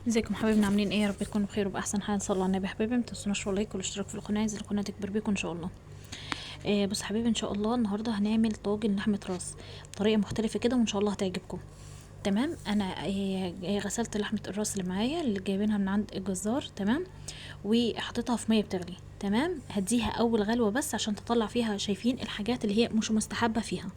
ازيكم حبايبنا، عاملين ايه؟ يا رب تكونوا بخير وباحسن حال. صلوا على النبي حبايبي، ما تنسوناش اللايك والاشتراك في القناه، عايز القناه تكبر بيكم ان شاء الله. بص حبايبي، ان شاء الله النهارده هنعمل طاجن لحمه راس بطريقه مختلفه كده، وان شاء الله هتعجبكم. تمام. انا غسلت لحمه الراس اللي معايا اللي جايبينها من عند الجزار. تمام. وحطيتها في ميه بتغلي. تمام. هديها اول غلوه بس عشان تطلع فيها، شايفين الحاجات اللي هي مش مستحبه فيها.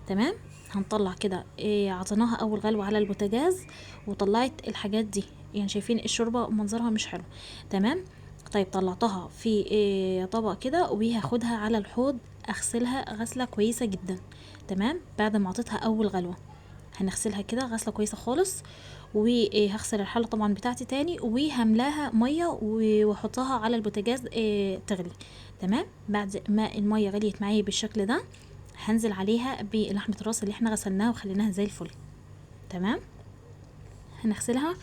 تمام. هنطلع كده، عطيناها اول غلوه على البوتاجاز وطلعت الحاجات دي، يعني شايفين الشوربه منظرها مش حلو. تمام. طيب طلعتها في طبق كده، وهاخدها على الحوض اغسلها غسله كويسه جدا. تمام. بعد ما عطيتها اول غلوه هنغسلها كده غسله كويسه خالص، وهغسل الحله طبعا بتاعتي تاني، وهملاها ميه واحطها على البوتاجاز تغلي. تمام. بعد ما الميه غليت معايا بالشكل ده، هنزل عليها بلحمه الراس اللي احنا غسلناها وخليناها زي الفل. تمام. هنغسلها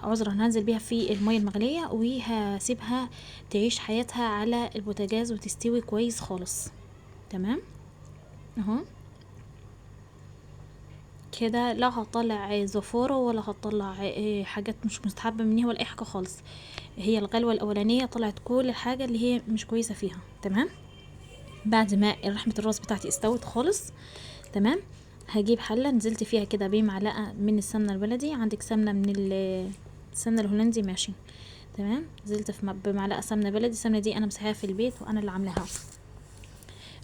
عذرا هننزل بيها في الميه المغليه، وهسيبها تعيش حياتها على البوتاجاز وتستوي كويس خالص. تمام. اهو كده، لا هطلع زفاره ولا هطلع حاجات مش مستحبه مني ولا اي حاجه خالص. هي الغلوه الاولانيه طلعت كل الحاجه اللي هي مش كويسه فيها. تمام. بعد ما لحمه الراس بتاعتي استوت خالص، تمام، هجيب حله نزلت فيها كده بمعلقه من السمنه البلدي. عندك سمنه من السمنه الهولندي ماشي. تمام. نزلت بمعلقه سمنه بلدي. السمنه دي انا مسحاها في البيت وانا اللي عاملاها.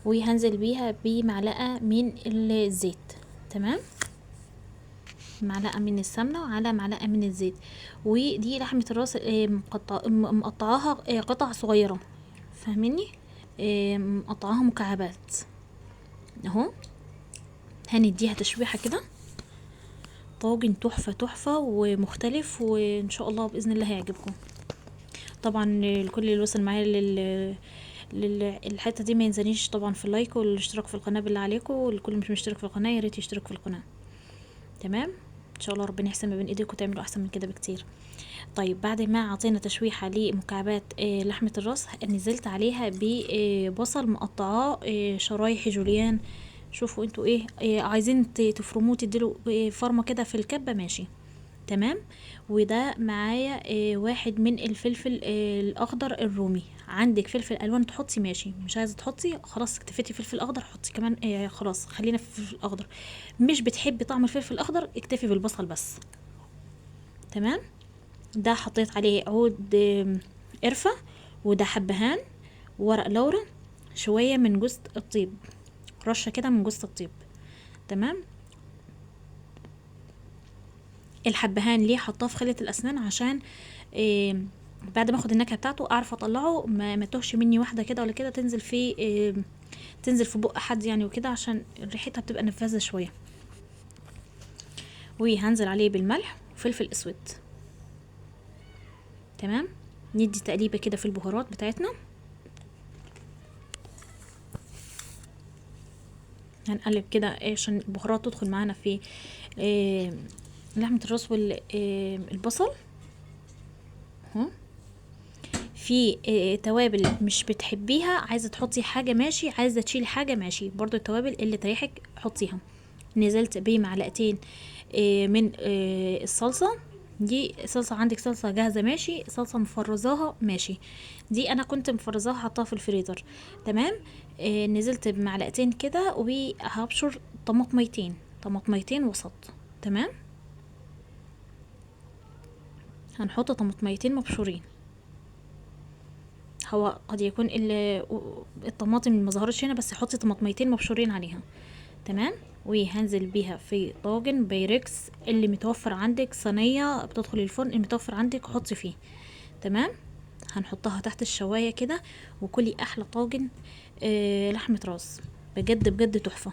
وهنزل بيها بمعلقه من الزيت. تمام. معلقه من السمنه وعلى معلقه من الزيت. ودي لحمه الراس مقطعاها قطع صغيره، فاهميني؟ مقطعاها مكعبات اهو. هنديها تشويحه كده. طاجن تحفه تحفه ومختلف، وان شاء الله باذن الله هيعجبكم. طبعا الكل اللي وصل معايا الحته دي ما ينسانيش طبعا في اللايك والاشتراك في القناه بالله عليكم، والكل مش مشترك في القناه يا ريت يشترك في القناه. تمام. ان شاء الله ربنا يحسن ما بين ايديكم وتعملوا احسن من كده بكتير. طيب بعد ما عطينا تشويحه لمكعبات لحمه الراس، نزلت عليها ببصل مقطعاه شرايح جوليان. شوفوا انتوا ايه عايزين تفرموه تديله فرمه كده في الكبه ماشي. تمام. وده معايا واحد من الفلفل الاخضر الرومي. عندك فلفل الوان تحطي ماشي، مش عايزه تحطي خلاص اكتفيتي فلفل اخضر حطي كمان خلاص خلينا في الفلفل الاخضر. مش بتحبي طعم الفلفل الاخضر اكتفي بالبصل بس. تمام. ده حطيت عليه عود قرفه، وده حبهان، ورق لورا، شويه من جوز الطيب، رشه كده من جوز الطيب. تمام. الحبهان ليه حطاه في خلة الاسنان عشان بعد ما اخد النكهه بتاعته اعرف اطلعه، ما توهش مني واحده كده ولا كده تنزل في تنزل في بق حد يعني وكده، عشان ريحتها بتبقى نفاذه شويه. وهنزل عليه بالملح وفلفل اسود. تمام. ندي تقليبه كده في البهارات بتاعتنا. هنقلب كده عشان البهارات تدخل معانا في لحمه الراس والبصل. اهو. في توابل مش بتحبيها عايزه تحطي حاجه ماشي، عايزه تشيلي حاجه ماشي، برضو التوابل اللي تريحك حطيها. نزلت بمعلقتين من الصلصه. دي صلصه، عندك صلصه جاهزه ماشي، صلصه مفرزاها ماشي. دي انا كنت مفرزاها حطاها في الفريزر. تمام. نزلت بمعلقتين كده، وهبشر طماطميتين وسط. تمام. هنحط طماطميتين مبشورين. هو قد يكون الطماطم ما ظهرتش هنا، بس حطي طماطميتين مبشورين عليها. تمام. وهنزل بيها في طاجن بايركس اللي متوفر عندك، صينيه بتدخل الفرن المتوفر عندك حطي فيه. تمام. هنحطها تحت الشوايه كده، وكلي احلى طاجن لحمه راس بجد بجد تحفه.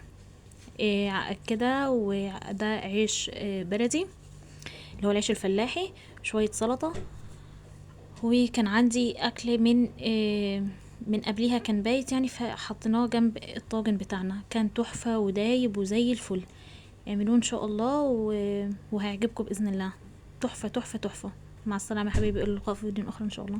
كده. وده عيش بلدي اللي هو العيش الفلاحي، شويه سلطه. وكان عندي اكل من قبليها كان بايت يعني، فحطيناه جنب الطاجن بتاعنا، كان تحفة ودايب وزي الفل. اعملوه ان شاء الله وهيعجبكم باذن الله. تحفة تحفة تحفة. مع السلامة يا حبيبي، الى اللقاء في فيديو اخر ان شاء الله.